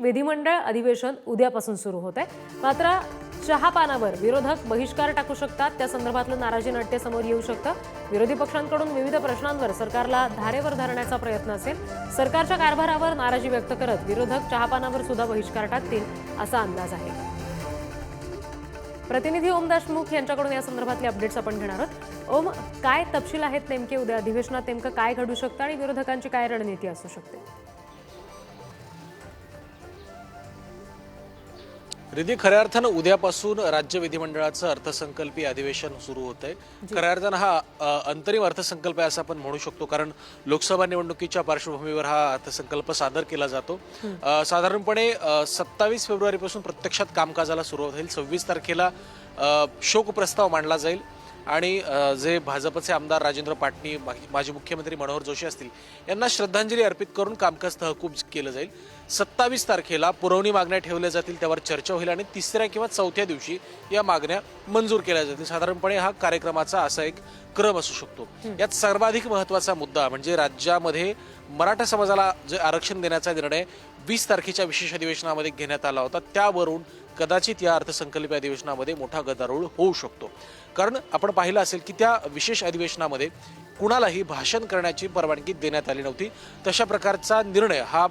विधिमंडळ अधिवेशन उद्यापासून सुरू होत आहे। मात्र चहापानावर विरोधक बहिष्कार टाकू शकतात, त्या संदर्भातलं नाराजी नाट्य समोर येऊ शकतं। विरोधी पक्षांकडून विविध प्रश्नांवर सरकारला धारेवर धरण्याचा प्रयत्न असेल। सरकारच्या कारभारावर नाराजी व्यक्त करत विरोधक चहापानावर सुद्धा बहिष्कार टाकतील असा अंदाज आहे। प्रतिनिधी ओम देशमुख यांच्याकडून या संदर्भातले अपडेट्स आपण घेणार आहोत। ओम, काय तपशील आहेत नेमके? उद्या अधिवेशनात नेमकं काय घडू शकतं आणि विरोधकांची काय रणनीती असू शकते? रिधी, खऱ्या अर्थानं उद्यापासून राज्य विधिमंडळाचं अर्थसंकल्पीय अधिवेशन सुरू होत आहे। खऱ्या अर्थानं हा अंतरिम अर्थसंकल्प आहे असं आपण म्हणू शकतो, कारण लोकसभा निवडणुकीच्या पार्श्वभूमीवर हा अर्थसंकल्प सादर केला जातो। साधारणपणे 27 फेब्रुवारीपासून प्रत्यक्षात कामकाजाला सुरुवात होईल। 26 तारखेला शोक प्रस्ताव मांडला जाईल आणि जे भाजपचे आमदार राजेंद्र पाटणी, माजी मुख्यमंत्री मनोहर जोशी असतील, यांना श्रद्धांजली अर्पित करून कामकाज तहकूब केलं जाईल। 27 तारखेला पुरवणी मागण्या ठेवल्या जातील, त्यावर चर्चा होईल आणि तिसऱ्या किंवा चौथ्या दिवशी या मागण्या मंजूर केल्या जातील। साधारणपणे हा कार्यक्रमाचा असा एक क्रम असू शकतो। यात सर्वाधिक महत्त्वाचा मुद्दा म्हणजे राज्यामध्ये मराठा समाजाला जे आरक्षण देण्याचा निर्णय 20 तारखेच्या विशेष अधिवेशनामध्ये घेण्यात आला होता, त्यावरून कदाचित या अर्थसंकल्पीय अधिवेशनामध्ये मोठा गदारोळ होऊ शकतो। कारण आपण पाहिलं असेल की त्या विशेष अधिवेशनामध्ये कुणालाही भाषण करण्याची परवानगी देण्यात आली नव्हती। तशा प्रकारचा निर्णय हा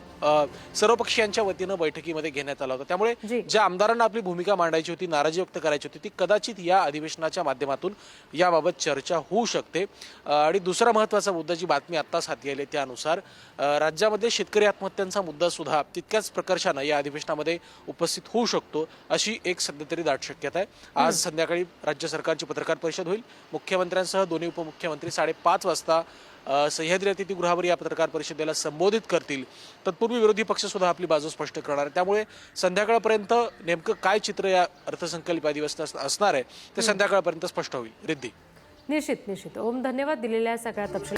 सर्वपक्षीयांच्या वतीनं बैठकीमध्ये घेण्यात आला होता। त्यामुळे ज्या आमदारांना आपली भूमिका मांडायची होती, नाराजी व्यक्त करायची होती, ती कदाचित या अधिवेशनाच्या माध्यमातून याबाबत चर्चा होऊ शकते। आणि दुसरा महत्त्वाचा मुद्दा, जी बातमी आत्ताच हाती आली त्यानुसार राज्यामध्ये शेतकरी आत्महत्यांचा मुद्दा सुद्धा तितक्याच प्रकर्षानं या अधिवेशनामध्ये उपस्थित होऊ शकतो, अशी एक सध्या तरी दाट शक्यता आहे। आज संध्याकाळी राज्य सरकारची पत्रकार परिषद होईल। मुख्यमंत्र्यांसह दोन्ही उपमुख्यमंत्री 5:30 वाजता सह्याद्री अतिथीगृहावर या पत्रकार परिषदेला संबोधित करतील। तत्पूर्वी विरोधी पक्ष सुद्धा आपली बाजू स्पष्ट करणार आहे। त्यामुळे संध्याकाळपर्यंत नेमकं काय चित्र या अर्थसंकल्पीय अधिवेशनात असणार आहे ते संध्याकाळपर्यंत स्पष्ट होईल। रिद्धी, निश्चित ओम, धन्यवाद दिलेल्या सगळ्या तपशील।